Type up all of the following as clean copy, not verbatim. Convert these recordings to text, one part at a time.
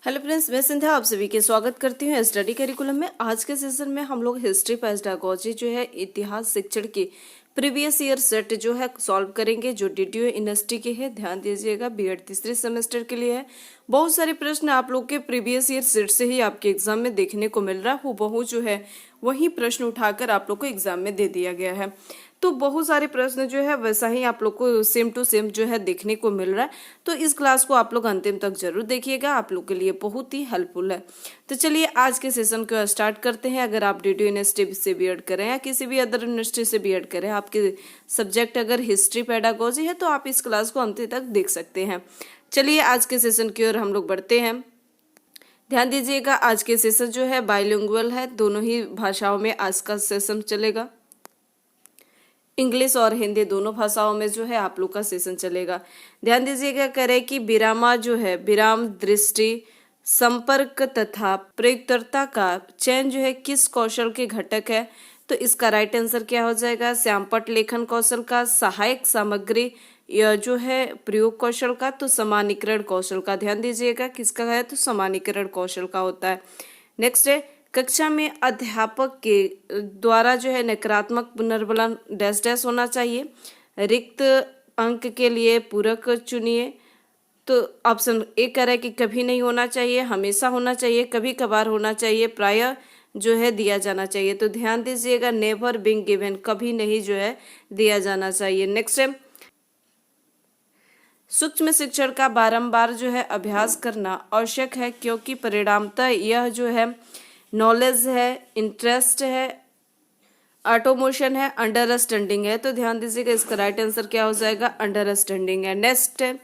Hello friends, मैं सिंध्या आप सभी के स्वागत करती हूँ स्टडी करिकुलम में। आज के सेशन में हम लोग हिस्ट्री पेडागोजी जो है इतिहास शिक्षण की प्रीवियस ईयर सेट जो है सॉल्व करेंगे, जो डीटीयू यूनिवर्सिटी के है। ध्यान दीजिएगा, बीएड तीसरे सेमेस्टर के लिए है। बहुत सारे प्रश्न आप लोग के प्रीवियस ईयर सेट से ही आपके एग्जाम में देखने को मिल रहा है। हूबहू जो है वही प्रश्न उठाकर आप लोग को एग्जाम में दे दिया गया है। तो बहुत सारे प्रश्न जो है वैसा ही आप लोग को सेम टू सेम जो है देखने को मिल रहा है। तो इस क्लास को आप लोग अंतिम तक जरूर देखिएगा, आप लोग के लिए बहुत ही हेल्पफुल है। तो चलिए आज के सेशन को स्टार्ट करते हैं। अगर आप डीटीयू यूनिवर्सिटी से बीएड करें या किसी भी अदर यूनिवर्सिटी से बीएड करें, आपके सब्जेक्ट अगर हिस्ट्री पेडागोजी है तो आप इस क्लास को अंतिम तक देख सकते हैं। चलिए आज के सेशन की ओर हम लोग बढ़ते हैं। ध्यान दीजिएगा, आज के सेशन जो है बाइलिंगुअल है, दोनों ही भाषाओं में आज का सेशन चलेगा। इंग्लिश और हिंदी दोनों भाषाओं में जो है आप लोग का सेशन चलेगा। ध्यान दीजिएगा, करें कि विरामा जो है विराम, दृष्टि, संपर्क तथा प्रयुक्तता का चयन जो है किस कौशल के घटक है। तो इसका राइट आंसर क्या हो जाएगा? श्यामपट्ट लेखन कौशल का, सहायक सामग्री यह जो है प्रयोग कौशल का, तो समानीकरण कौशल का। ध्यान दीजिएगा किसका है? तो समानीकरण कौशल का होता है। नेक्स्ट है, कक्षा में अध्यापक के द्वारा जो है नकारात्मक पुनर्बलन डैश डैश होना चाहिए। रिक्त अंक के लिए पूरक चुनिए। तो ऑप्शन ए कह रहा है कि कभी नहीं होना चाहिए, हमेशा होना चाहिए, कभी कभार होना चाहिए, प्रायः जो है दिया जाना चाहिए। तो ध्यान दीजिएगा, नेवर बीइंग गिवन, कभी नहीं जो है दिया जाना चाहिए। नेक्स्ट है, सूक्ष्म शिक्षण का बारंबार जो है अभ्यास करना आवश्यक है, क्योंकि परिणामतः यह जो है नॉलेज है, इंटरेस्ट है, ऑटोमोशन है, अंडरस्टैंडिंग है। तो ध्यान दीजिएगा इसका राइट आंसर क्या हो जाएगा? अंडरस्टैंडिंग है। नेक्स्ट है,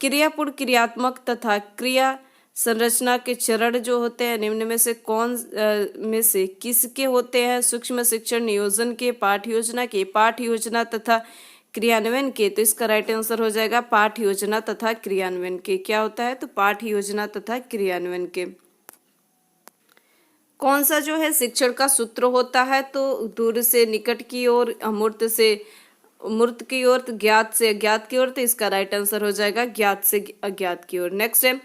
क्रियापूर्ण, क्रियात्मक तथा क्रिया संरचना के चरण जो होते हैं निम्न में से कौन में से किसके होते हैं? सूक्ष्म शिक्षण नियोजन के, पाठ योजना के, पाठ योजना तथा क्रियान्वयन के। तो इसका राइट आंसर हो जाएगा पाठ योजना तथा क्रियान्वयन के। क्या होता है? तो पाठ योजना तथा क्रियान्वयन के। कौन सा जो है शिक्षण का सूत्र होता है? तो दूर से निकट की ओर, अमूर्त से मूर्त की ओर, तो ज्ञात से अज्ञात की ओर। तो इसका राइट आंसर हो जाएगा ज्ञात से अज्ञात की ओर। नेक्स्ट है,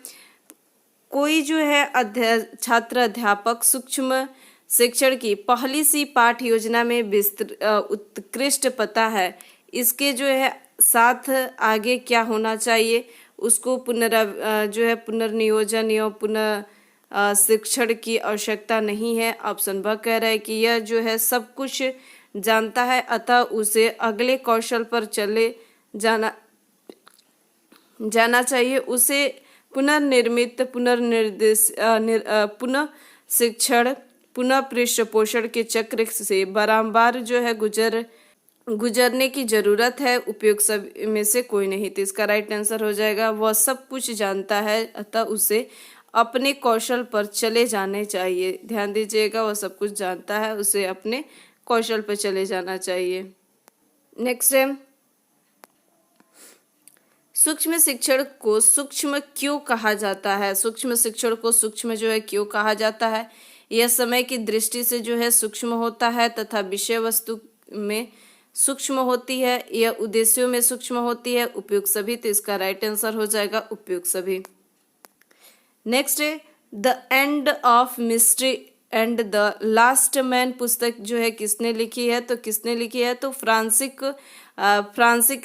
कोई जो है छात्र अध्यापक सूक्ष्म शिक्षण की पहली सी पाठ योजना में उत्कृष्ट पता है, इसके जो है साथ आगे क्या होना चाहिए? उसको जो है पुनर्नियोजन या पुनः शिक्षण की आवश्यकता नहीं है। ऑप्शन ब कह रहा है कि यह जो है सब कुछ जानता है, अतः उसे अगले कौशल पर चले जाना चाहिए। उसे पुनर्निर्मित, पुनर्निर्देश, पुनः शिक्षण, पुनः पृष्ठपोषण के चक्र से बारंबार जो है गुजरने की जरूरत है। उपयोग सब में से कोई नहीं। तो इसका राइट आंसर हो जाएगा वह सब कुछ जानता है, अतः उसे अपने कौशल पर चले जाने चाहिए। ध्यान दीजिएगा, वह सब कुछ जानता है, उसे अपने कौशल पर चले जाना चाहिए। नेक्स्ट है, सूक्ष्म शिक्षण को सूक्ष्म क्यों कहा जाता है? सूक्ष्म शिक्षण को सूक्ष्म जो है क्यों कहा जाता है? यह समय की दृष्टि से जो है सूक्ष्म होता है तथा विषय वस्तु में सूक्ष्म होती है, यह उद्देश्यों में सूक्ष्म होती है। उपयुक्त सभी। तो इसका राइट आंसर हो जाएगा उपयुक्त सभी। नेक्स्ट है, the end of mystery and the last man पुस्तक जो है किसने लिखी है? तो किसने लिखी है? तो फ्रांसिक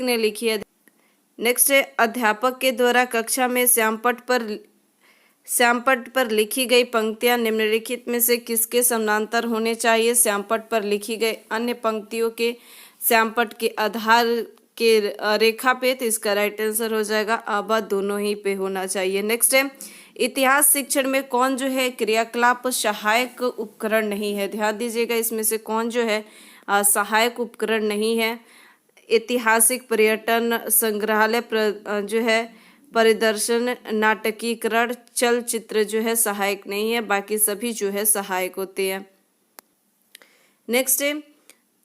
ने लिखी है। नेक्स्ट है, अध्यापक के द्वारा कक्षा में श्यामपट्ट पर लिखी गई पंक्तियां निम्नलिखित में से किसके समानांतर होने चाहिए? श्यामपट्ट पर लिखी गई अन्य पंक्तियों के श्यामपट्ट के आधार के रेखा पे। तो इसका राइट आंसर हो जाएगा आबा, दोनों ही पे होना चाहिए। नेक्स्ट है, इतिहास शिक्षण में कौन जो है क्रियाकलाप सहायक उपकरण नहीं है? ध्यान दीजिएगा, इसमें से कौन जो है सहायक उपकरण नहीं है? ऐतिहासिक पर्यटन, संग्रहालय जो है परिदर्शन, नाटकीकरण, चलचित्र जो है सहायक नहीं है, बाकी सभी जो है सहायक होते हैं। नेक्स्ट है,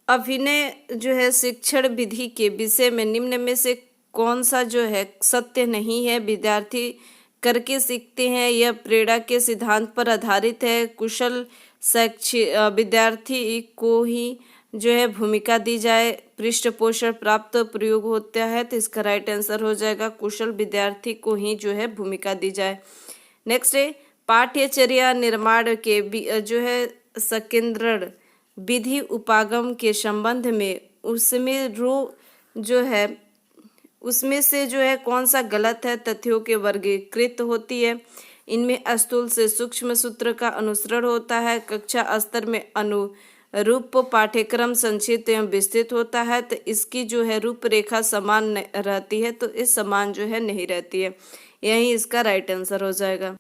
अभिनय जो है शिक्षण विधि के विषय में निम्न में से कौन सा जो है सत्य नहीं है? विद्यार्थी करके सीखते हैं, यह प्रेरणा के सिद्धांत पर आधारित है, कुशल विद्यार्थी को ही जो है भूमिका दी जाए, पृष्ठपोषण प्राप्त प्रयोग होता है, तो इसका राइट आंसर हो जाएगा कुशल विद्यार्थी को ही जो है भूमिका दी जाए। नेक्स्ट है पाठ्यचर्या निर्माण के जो है संकेंद्रण विधि उपागम के संबंध में उसमें से जो है कौन सा गलत है, तथ्यों के वर्गीकृत होती है, इनमें स्थूल से सूक्ष्म सूत्र का अनुसरण होता है, कक्षा स्तर में अनुरूप पाठ्यक्रम संक्षिप्त एवं विस्तृत होता है, तो इसकी जो है रूपरेखा समान रहती है, तो इस समान जो है नहीं रहती है, यही इसका राइट आंसर हो जाएगा।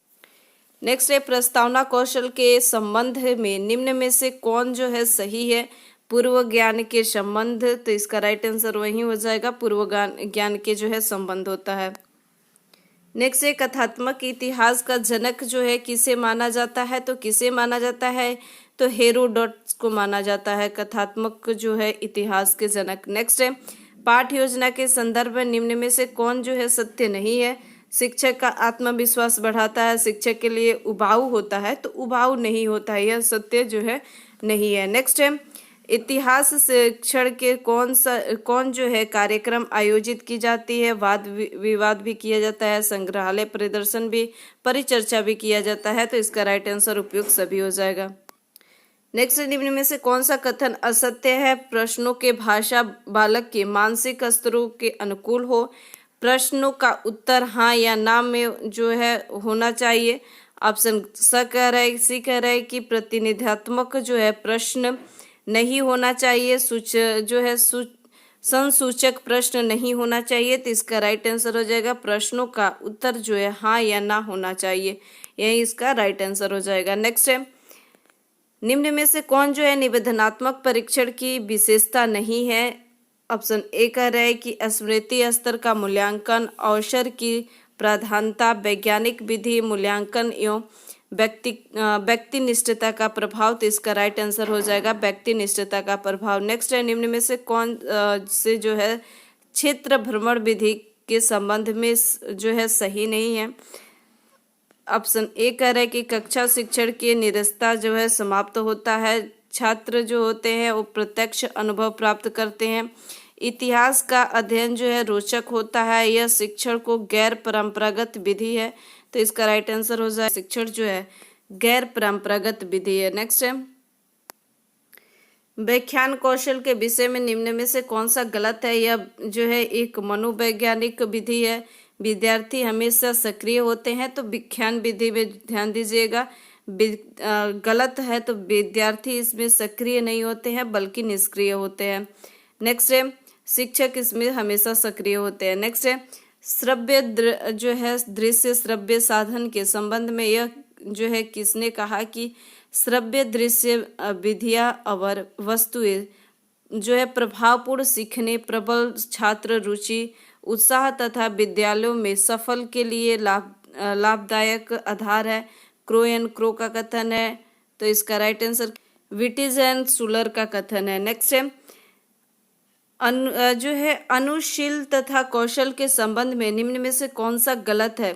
नेक्स्ट है प्रस्तावना कौशल के संबंध में निम्न में से कौन जो है सही है, पूर्व ज्ञान के संबंध, तो इसका राइट आंसर वही हो जाएगा, पूर्व ज्ञान के जो है संबंध होता है। नेक्स्ट है कथात्मक इतिहास का जनक जो है किसे माना जाता है, तो किसे माना जाता है, तो हेरोडोटस को माना जाता है कथात्मक जो है इतिहास के जनक। नेक्स्ट है पाठ योजना के संदर्भ में निम्न में से कौन जो है सत्य नहीं है, शिक्षक का आत्मविश्वास बढ़ाता है, शिक्षक के लिए उबाऊ होता है, तो उबाऊ नहीं होता है, यह सत्य जो है नहीं है। नेक्स्ट है इतिहास शिक्षण के कौन जो है कार्यक्रम आयोजित की जाती है, वाद विवाद भी किया जाता है, संग्रहालय प्रदर्शन भी, परिचर्चा भी किया जाता है, तो इसका राइट आंसर उपयुक्त सभी हो जाएगा। नेक्स्ट निम्न में से कौन सा कथन असत्य है, प्रश्नों के भाषा बालक के मानसिक स्तरों के अनुकूल हो, प्रश्नों का उत्तर हाँ या ना में जो है होना चाहिए, ऑप्शन स कह रहा है, सी कह रहा है कि प्रतिनिधित्मक जो है प्रश्न नहीं होना चाहिए, संसूचक प्रश्न नहीं होना चाहिए, तो इसका राइट आंसर हो जाएगा प्रश्नों का उत्तर जो है हाँ या ना होना चाहिए, यही इसका राइट आंसर हो जाएगा। नेक्स्ट है निम्न में से कौन जो है निवेदनात्मक परीक्षण की विशेषता नहीं है, ऑप्शन ए कह रहा है कि स्मृति स्तर का मूल्यांकन, अवसर की प्राधान्यता, वैज्ञानिक विधि मूल्यांकन एवं व्यक्तिनिष्ठता का प्रभाव, तो इसका राइट आंसर हो जाएगा व्यक्तिनिष्ठता का प्रभाव। नेक्स्ट है निम्न में से कौन से जो है क्षेत्र भ्रमण विधि के संबंध में जो है सही नहीं है, ऑप्शन ए कह रहा है कि कक्षा शिक्षण की निरस्ता जो है समाप्त होता है, छात्र जो होते हैं वो प्रत्यक्ष अनुभव प्राप्त करते हैं, इतिहास का अध्ययन जो है रोचक होता है, यह शिक्षण को गैर परंपरागत विधि है, तो इसका राइट आंसर हो जाए शिक्षण जो है गैर परंपरागत विधि है। नेक्स्ट है व्याख्यान कौशल के विषय में निम्न में से कौन सा गलत है, यह जो है एक मनोवैज्ञानिक विधि है, विद्यार्थी हमेशा सक्रिय होते हैं, तो व्याख्यान विधि में ध्यान दीजिएगा, गलत है, तो विद्यार्थी इसमें सक्रिय नहीं होते हैं बल्कि निष्क्रिय होते हैं। नेक्स्ट है शिक्षक इसमें हमेशा सक्रिय होते हैं। नेक्स्ट है श्रव्य जो है दृश्य श्रव्य साधन के संबंध में यह जो है किसने कहा कि श्रव्य दृश्य विधियां और वस्तुएं जो है प्रभावपूर्ण सीखने, प्रबल छात्र रुचि, उत्साह तथा विद्यालयों में सफल के लिए लाभदायक आधार है, क्रो एंड क्रो का कथन है, तो इसका राइट आंसर विटिज एंड सुलर का कथन है। नेक्स्ट है जो है अनुशील तथा कौशल के संबंध में निम्न में से कौन सा गलत है,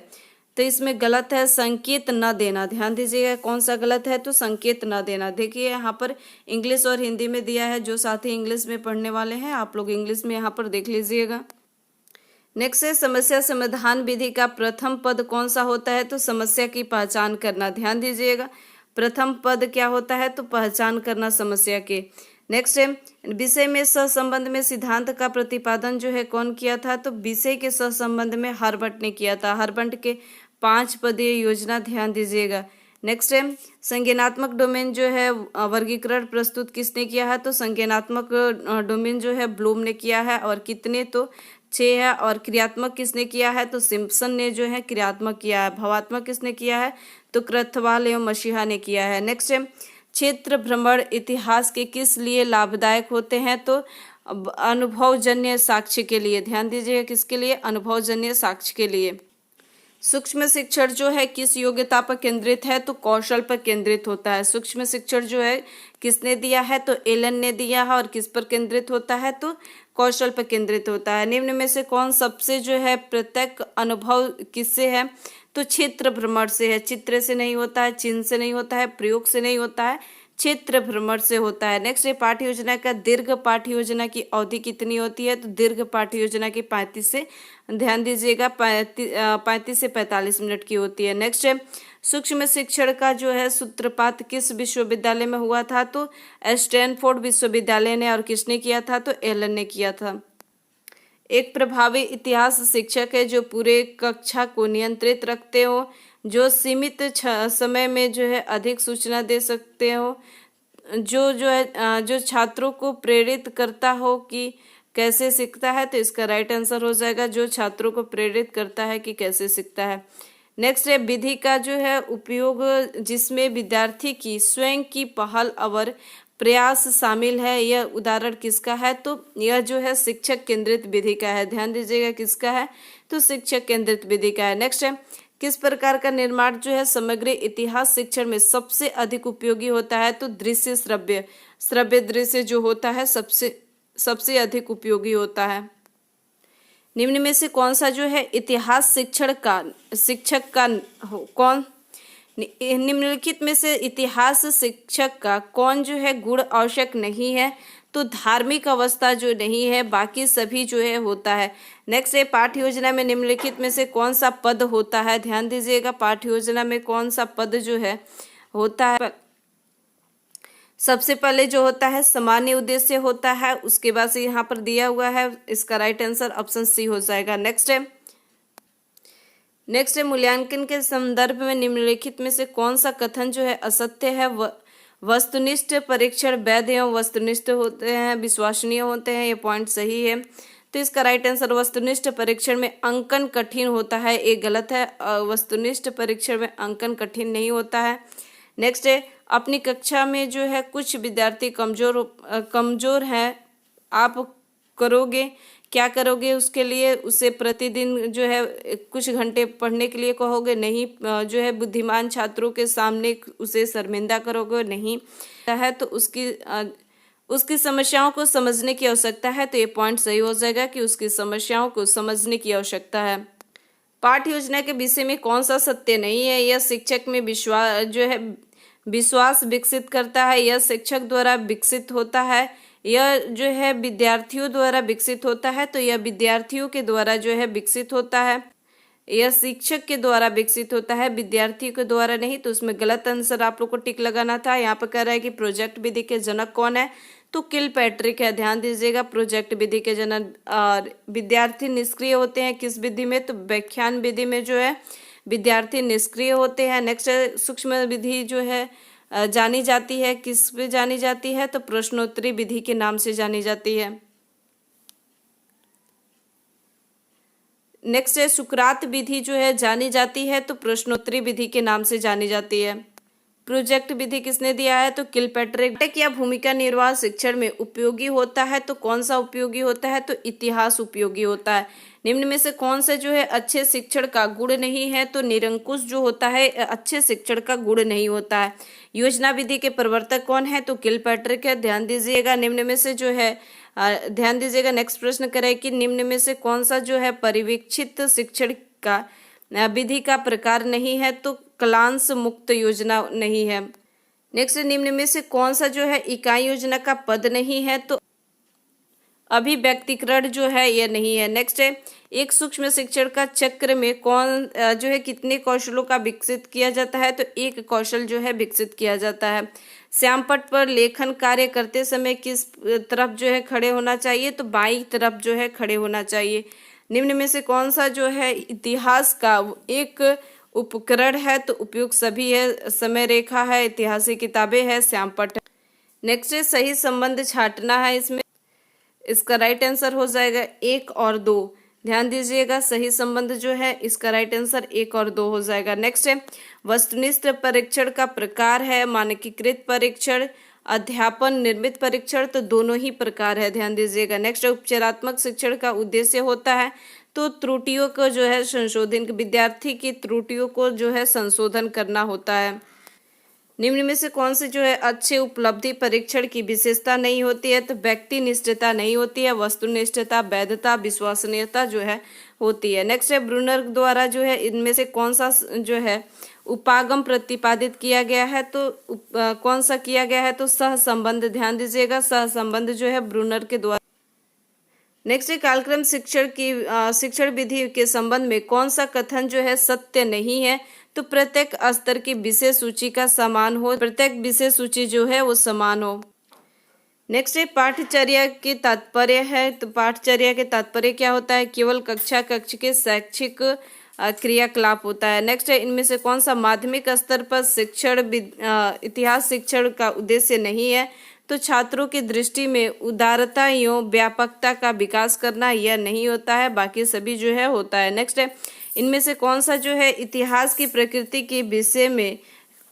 तो इसमें गलत है संकेत न देना, ध्यान दीजिएगा कौन सा गलत है, तो संकेत न देना। देखिए यहाँ पर इंग्लिश और हिंदी में दिया है, जो साथी इंग्लिश में पढ़ने वाले हैं आप लोग इंग्लिश में यहाँ पर देख लीजिएगा। नेक्स्ट है समस्या समाधान विधि का प्रथम पद कौन सा होता है, तो समस्या की पहचान करना, ध्यान दीजिएगा प्रथम पद क्या होता है, तो पहचान करना समस्या के। नेक्स्ट है विषय में सहसंबंध में सिद्धांत का प्रतिपादन जो है कौन किया था, तो विषय के सहसंबंध में हर्बर्ट ने किया था, हर्बर्ट के 5 पदीय योजना, ध्यान दीजिएगा। नेक्स्ट है संज्ञानात्मक डोमेन जो है वर्गीकरण प्रस्तुत किसने किया है, तो संज्ञानात्मक डोमेन जो है ब्लूम ने किया है, और कितने, तो 6 है, और क्रियात्मक किसने किया है, तो सिम्पसन ने जो है क्रियात्मक किया है, भावात्मक किसने किया है, तो क्रथवाल एवं मसीहा ने किया है। नेक्स्ट है क्षेत्र भ्रमण इतिहास के किस लिए लाभदायक होते हैं, तो अनुभवजन्य साक्ष्य के लिए, ध्यान दीजिए किसके लिए, अनुभवजन्य साक्ष्य के लिए। सूक्ष्म शिक्षण जो है किस योग्यता पर केंद्रित है, तो कौशल पर केंद्रित होता है। सूक्ष्म शिक्षण जो है किसने दिया है, तो एलन ने दिया है, और किस पर केंद्रित होता है, तो कौशल पर केंद्रित होता है। निम्न में से कौन सबसे जो है प्रत्यक्ष अनुभव किससे है, तो क्षेत्र भ्रमण से है, चित्र से नहीं होता है, चिन्ह से नहीं होता है, प्रयोग से नहीं होता है, क्षेत्र भ्रमण से होता है। नेक्स्ट है पाठ्य योजना का दीर्घ पाठ्य योजना की अवधि कितनी होती है, तो दीर्घ पाठ्य योजना की 35 से, ध्यान दीजिएगा, 35 से 45 मिनट की होती है। नेक्स्ट है सूक्ष्म शिक्षण का जो है सूत्रपात किस विश्वविद्यालय में हुआ था, तो स्टैनफोर्ड विश्वविद्यालय ने, और किसने किया था, तो एलन ने किया था। एक प्रभावी इतिहास शिक्षक है जो पूरे कक्षा को नियंत्रित रखते हो, जो सीमित समय में जो है अधिक सूचना दे सकते हो, जो छात्रों को प्रेरित करता हो कि कैसे सीखता है, तो इसका राइट आंसर हो जाएगा जो छात्रों को प्रेरित करता है कि कैसे सीखता है। नेक्स्ट है विधि का जो है उपयोग जिसमें विद्यार्थी की स्वयं की पहल और प्रयास शामिल है, यह उदाहरण किसका है, तो यह जो है शिक्षक केंद्रित विधि का है। ध्यान दीजिएगा किसका है, तो शिक्षक केंद्रित विधि का है। नेक्स्ट है किस प्रकार का निर्माण जो है समग्र इतिहास शिक्षण में सबसे अधिक उपयोगी होता है, तो दृश्य श्रव्य दृश्य जो होता है सबसे अधिक उपयोगी होता है। निम्न में से कौन सा जो है इतिहास शिक्षक का कौन, निम्नलिखित में से इतिहास शिक्षक का कौन जो है गुण आवश्यक नहीं है, तो धार्मिक अवस्था जो नहीं है, बाकी सभी जो है होता है। नेक्स्ट है पाठ्य योजना में निम्नलिखित में से कौन सा पद होता है, ध्यान दीजिएगा पाठ्य योजना में कौन सा पद जो है होता है। सबसे पहले जो होता है सामान्य उद्देश्य होता है, उसके बाद से यहाँ पर दिया हुआ है, इसका राइट आंसर ऑप्शन सी हो जाएगा। नेक्स्ट है मूल्यांकन के संदर्भ में निम्नलिखित में से कौन सा कथन जो है असत्य है, वस्तुनिष्ठ परीक्षण वैध एवं वस्तुनिष्ठ होते हैं, विश्वसनीय होते हैं, ये पॉइंट सही है। तो इसका राइट आंसर वस्तुनिष्ठ परीक्षण में अंकन कठिन होता है, ये गलत है, वस्तुनिष्ठ परीक्षण में अंकन कठिन नहीं होता है। नेक्स्ट है अपनी कक्षा में जो है कुछ विद्यार्थी कमजोर हैं, आप क्या करोगे उसके लिए, उसे प्रतिदिन जो है कुछ घंटे पढ़ने के लिए कहोगे, नहीं जो है बुद्धिमान छात्रों के सामने उसे शर्मिंदा करोगे, नहीं है तो उसकी समस्याओं को समझने की आवश्यकता है, तो ये पॉइंट सही हो जाएगा कि उसकी समस्याओं को समझने की आवश्यकता है। पाठ्य योजना के विषय में कौन सा सत्य नहीं है, यह शिक्षक में विश्वास विकसित करता है, यह शिक्षक द्वारा विकसित होता है, यह जो है विद्यार्थियों द्वारा विकसित होता है, तो यह विद्यार्थियों के द्वारा जो है विकसित होता है, यह शिक्षक के द्वारा विकसित होता है, विद्यार्थी के द्वारा नहीं। तो उसमें गलत आंसर आप लोग को टिक लगाना था। यहाँ पर कह रहा है कि प्रोजेक्ट विधि के जनक कौन है, तो किलपैट्रिक है। ध्यान दीजिएगा प्रोजेक्ट विधि के जनक। और विद्यार्थी निष्क्रिय होते हैं किस विधि में, तो व्याख्यान विधि में जो है विद्यार्थी निष्क्रिय होते हैं। नेक्स्ट सूक्ष्म विधि जो है जानी जाती है, किस पे जानी जाती है, तो प्रश्नोत्तरी विधि के नाम से जानी जाती है। नेक्स्ट है सुकरात विधि जो है जानी जाती है, तो प्रश्नोत्तरी विधि के नाम से जानी जाती है। प्रोजेक्ट विधि किसने दिया है, तो किलपैट्रिक। या भूमिका निर्वाह शिक्षण में उपयोगी होता है, तो कौन सा उपयोगी होता है, तो इतिहास उपयोगी होता है। निम्न में से कौन सा जो है अच्छे शिक्षण का गुण नहीं है, तो निरंकुश जो होता है अच्छे शिक्षण का गुण नहीं होता है। योजना विधि के प्रवर्तक कौन है, तो किलपैट्रिक है। ध्यान दीजिएगा निम्न में से जो है ध्यान दीजिएगा नेक्स्ट प्रश्न करें कि निम्न में से कौन सा जो है परिवीक्षित शिक्षण का विधि का प्रकार नहीं है, तो क्लांस मुक्त योजना नहीं है। नेक्स्ट निम्न में से कौन सा जो है इकाई योजना का पद नहीं है, तो अभिव्यक्तिकरण जो है यह नहीं है। नेक्स्ट है एक सूक्ष्म शिक्षण का चक्र में कौन जो है कितने कौशलों का विकसित किया जाता है, तो एक कौशल जो है विकसित किया जाता है। श्यामपट्ट पर लेखन कार्य करते समय किस तरफ जो है खड़े होना चाहिए, तो बाईं तरफ जो है खड़े होना चाहिए। निम्न में से कौन सा जो है इतिहास का एक उपकरण है, तो उपयुक्त सभी है, समय रेखा है, ऐतिहासिक किताबें है, श्यामपट्ट। नेक्स्ट है सही संबंध छांटना है, इसमें इसका राइट आंसर हो जाएगा 1 और 2। ध्यान दीजिएगा सही संबंध जो है इसका राइट आंसर 1 और 2 हो जाएगा। नेक्स्ट है वस्तुनिष्ठ परीक्षण का प्रकार है मानकीकृत परीक्षण, अध्यापन निर्मित परीक्षण, तो दोनों ही प्रकार है। ध्यान दीजिएगा। नेक्स्ट उपचारात्मक शिक्षण का उद्देश्य होता है तो त्रुटियों को जो है संशोधन, विद्यार्थी की त्रुटियों को जो है संशोधन करना होता है। निम्न में से कौन से जो है अच्छे उपलब्धि परीक्षण की विशेषता नहीं होती है, तो व्यक्ति निष्ठता नहीं होती है, वस्तुनिष्ठता, वैधता, विश्वसनीयता जो है होती है। नेक्स्ट है ब्रूनर द्वारा जो है इनमें से कौन सा जो है उपागम प्रतिपादित किया गया है, तो कौन सा किया गया है, तो सह संबंध। ध्यान दीजिएगा, सह संबंध जो है ब्रूनर के द्वारा। नेक्स्ट है कालक्रम शिक्षण विधि के संबंध में कौन सा कथन जो है सत्य नहीं है, तो प्रत्येक स्तर की विषय सूची का समान हो, प्रत्येक विषय सूची जो है वो समान हो। नेक्स्ट है पाठचर्या के तात्पर्य है, तो पाठचर्या के तात्पर्य क्या होता है, केवल कक्ष के शैक्षिक क्रियाकलाप होता है। नेक्स्ट है इनमें से कौन सा माध्यमिक स्तर पर इतिहास शिक्षण का उद्देश्य नहीं है, तो छात्रों की दृष्टि में उदारता एवं व्यापकता का विकास करना यह नहीं होता है, बाकी सभी जो है होता है। नेक्स्ट है इनमें से कौन सा जो है इतिहास की प्रकृति के विषय में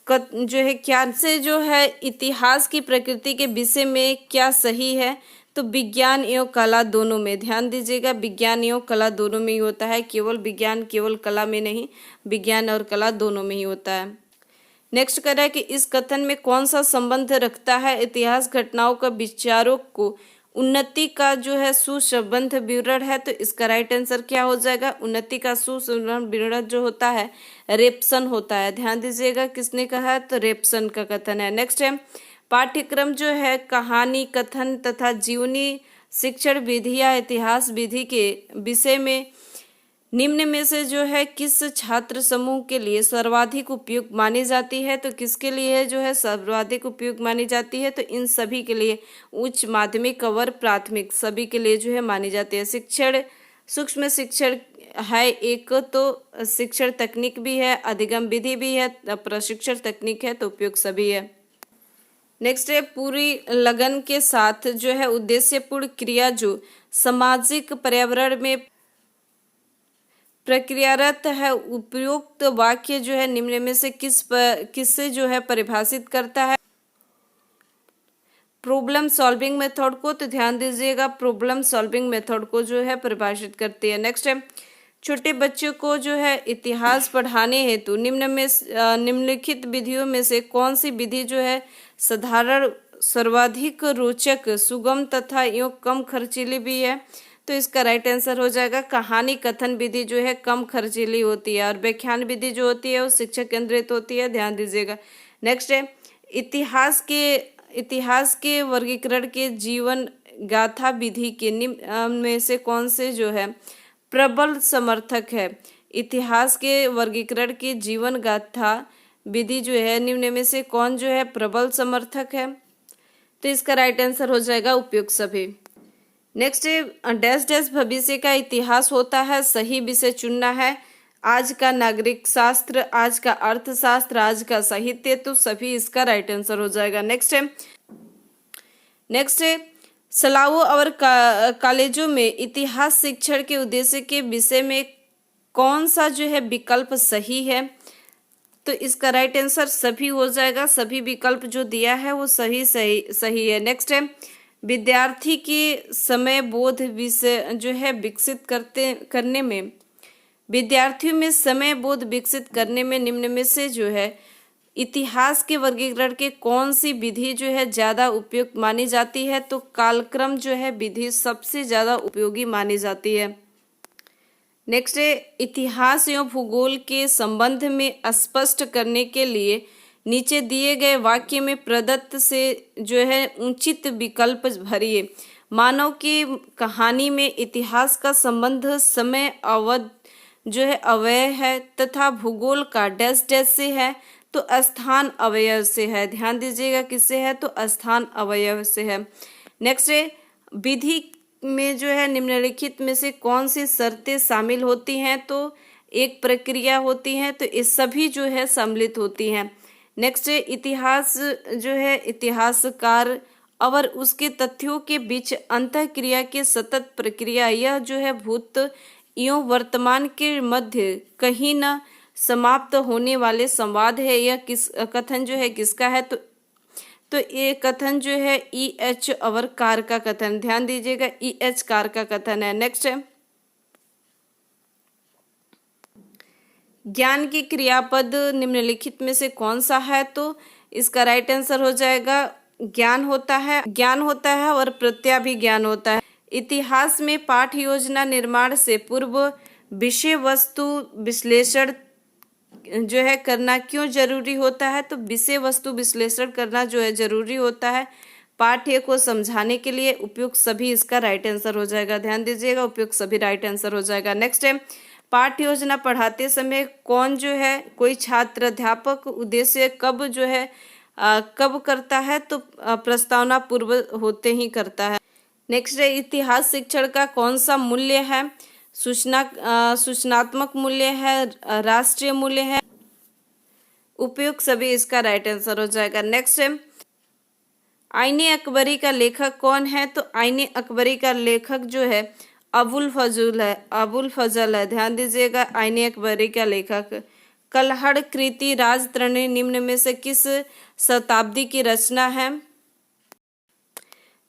जो है क्या से जो है इतिहास की प्रकृति के विषय में क्या सही है, तो विज्ञान एवं कला दोनों में। ध्यान दीजिएगा, विज्ञान एवं कला दोनों में ही होता है, केवल विज्ञान केवल कला में नहीं, विज्ञान और कला दोनों में ही होता है। नेक्स्ट कह रहा है कि इस कथन में कौन सा संबंध रखता है, इतिहास घटनाओं का विचारों को उन्नति का जो है सुसंबद्ध विवरण है, तो इसका राइट आंसर क्या हो जाएगा, उन्नति का सुसंबद्ध विवरण जो होता है रेप्सन होता है। ध्यान दीजिएगा किसने कहा है, तो रेप्सन का कथन है। नेक्स्ट है पाठ्यक्रम जो है कहानी कथन तथा जीवनी शिक्षण विधि या इतिहास विधि के विषय में निम्न में से जो है किस छात्र समूह के लिए सर्वाधिक उपयुक्त मानी जाती है, तो किसके लिए जो है सर्वाधिक उपयुक्त मानी जाती है, तो इन सभी के लिए, उच्च माध्यमिक और प्राथमिक सभी के लिए जो है मानी जाती है। शिक्षण सूक्ष्म शिक्षण है एक, तो शिक्षण तकनीक भी है, अधिगम विधि भी है, प्रशिक्षण तकनीक है, तो उपयुक्त सभी है। नेक्स्ट है पूरी लगन के साथ जो है उद्देश्यपूर्ण क्रिया जो सामाजिक पर्यावरण में प्रक्रियारत है, उपयुक्त वाक्य जो है निम्न में से किससे जो है परिभाषित करता है, प्रॉब्लम सॉल्विंग मेथड को, तो ध्यान दीजिएगा प्रॉब्लम सॉल्विंग मेथड को जो है परिभाषित करती है। नेक्स्ट है छोटे बच्चों को जो है इतिहास पढ़ाने हेतु निम्नलिखित विधियों में से कौन सी विधि जो है साधारण सर्वाधिक रोचक सुगम तथा यूं कम खर्चीली भी है, तो इसका राइट आंसर हो जाएगा कहानी कथन विधि जो है कम खर्चीली होती है, और व्याख्यान विधि जो होती है वो शिक्षक केंद्रित होती है। ध्यान दीजिएगा। नेक्स्ट है इतिहास के वर्गीकरण के जीवन गाथा विधि के निम्न में से कौन से जो है प्रबल समर्थक है, इतिहास के वर्गीकरण की जीवन गाथा विधि जो है निम्न में से कौन जो है प्रबल समर्थक है, तो इसका राइट आंसर हो जाएगा उपयुक्त सभी। नेक्स्ट डैश डैश भविष्य का इतिहास होता है, सही विषय चुनना है, आज का नागरिक शास्त्र, आज का अर्थशास्त्र, आज का साहित्य, तो सभी इसका राइट आंसर हो जाएगा। नेक्स्ट है सलाओं और कॉलेजों में इतिहास शिक्षण के उद्देश्य के विषय में कौन सा जो है विकल्प सही है, तो इसका राइट आंसर सभी हो जाएगा, सभी विकल्प जो दिया है वो सही है। नेक्स्ट है विद्यार्थी के समय बोध विषय जो है करने में विद्यार्थियों में समय बोध विकसित करने में निम्न में से जो है इतिहास के वर्गीकरण के कौन सी विधि जो है ज्यादा उपयुक्त मानी जाती है, तो कालक्रम जो है विधि सबसे ज्यादा उपयोगी मानी जाती है। नेक्स्ट है इतिहास एवं भूगोल के संबंध में स्पष्ट करने के लिए नीचे दिए गए वाक्य में प्रदत्त से जो है उचित विकल्प भरिए। मानव की कहानी में इतिहास का संबंध समय अवध जो है अवयव है तथा भूगोल का डैश डैश से है, तो स्थान अवयव से है। ध्यान दीजिएगा किससे है, तो स्थान अवयव से है। नेक्स्ट है विधि में जो है निम्नलिखित में से कौन सी शर्तें शामिल होती हैं, तो एक प्रक्रिया होती है, तो ये सभी जो है सम्मिलित होती हैं। नेक्स्ट है इतिहास जो है इतिहासकार और उसके तथ्यों के बीच अंतःक्रिया के सतत प्रक्रिया, यह जो है भूत एवं वर्तमान के मध्य कहीं न समाप्त होने वाले संवाद है। यह किस कथन जो है किसका है, तो ये कथन जो है E.H. और कार का कथन। ध्यान दीजिएगा E.H. कार का कथन है। नेक्स्ट है ज्ञान की क्रियापद निम्नलिखित में से कौन सा है, तो इसका राइट आंसर हो जाएगा ज्ञान होता है और प्रत्याभिज्ञान होता है। इतिहास में पाठ योजना निर्माण से पूर्व विषय वस्तु विश्लेषण जो है करना क्यों जरूरी होता है, तो विषय वस्तु विश्लेषण करना जो है जरूरी होता है पाठ्य को समझाने के लिए। उपयुक्त सभी इसका राइट आंसर हो जाएगा, ध्यान दीजिएगा, उपयुक्त सभी राइट आंसर हो जाएगा। नेक्स्ट है, पाठ्य योजना पढ़ाते समय कौन जो है, कोई छात्र अध्यापक उद्देश्य कब जो है कब करता है, तो प्रस्तावना पूर्व होते ही करता है। नेक्स्ट है, इतिहास शिक्षण का कौन सा मूल्य है, सूचनात्मक मूल्य है, राष्ट्रीय मूल्य है, उपयुक्त सभी इसका राइट आंसर हो जाएगा। नेक्स्ट है, आईने अकबरी का लेखक कौन है, तो आईने अकबरी का लेखक जो है अबुल फजल है, ध्यान दीजिएगा, आईने अकबरी का लेखक। कल्हड़ कृति राजतरणी निम्न में से किस शताब्दी की रचना है,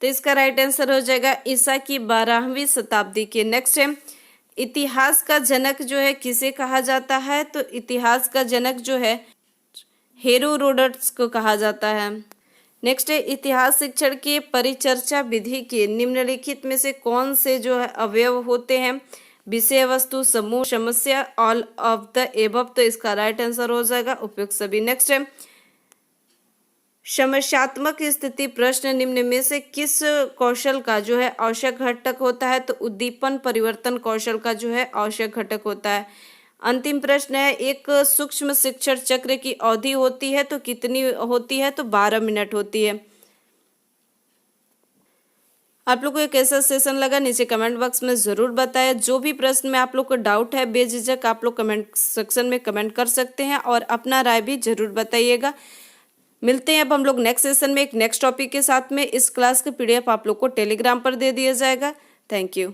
तो इसका राइट आंसर हो जाएगा ईसा की 12वीं शताब्दी के। नेक्स्ट है, इतिहास का जनक जो है किसे कहा जाता है, तो इतिहास का जनक जो है हेरोडोटस को कहा जाता है। नेक्स्ट है, इतिहास शिक्षण की परिचर्चा विधि के निम्नलिखित में से कौन से जो है अवयव होते हैं, विषय वस्तु समूह समस्या ऑल ऑफ द एबव, तो इसका राइट आंसर हो जाएगा उपयुक्त सभी। नेक्स्ट है, समस्यात्मक स्थिति प्रश्न निम्न में से किस कौशल का जो है आवश्यक घटक होता है, तो उद्दीपन परिवर्तन कौशल का जो है आवश्यक घटक होता है। अंतिम प्रश्न है, एक सूक्ष्म शिक्षण चक्र की अवधि होती है तो कितनी होती है, तो 12 मिनट होती है। आप लोग को एक कैसा सेशन लगा नीचे कमेंट बॉक्स में जरूर बताएं। जो भी प्रश्न में आप लोग को डाउट है बेझिझक आप लोग कमेंट सेक्शन में कमेंट कर सकते हैं और अपना राय भी जरूर बताइएगा। मिलते हैं अब हम लोग नेक्स्ट सेशन में एक नेक्स्ट टॉपिक के साथ में। इस क्लास का PDF आप लोग को टेलीग्राम पर दे दिया जाएगा। Thank you.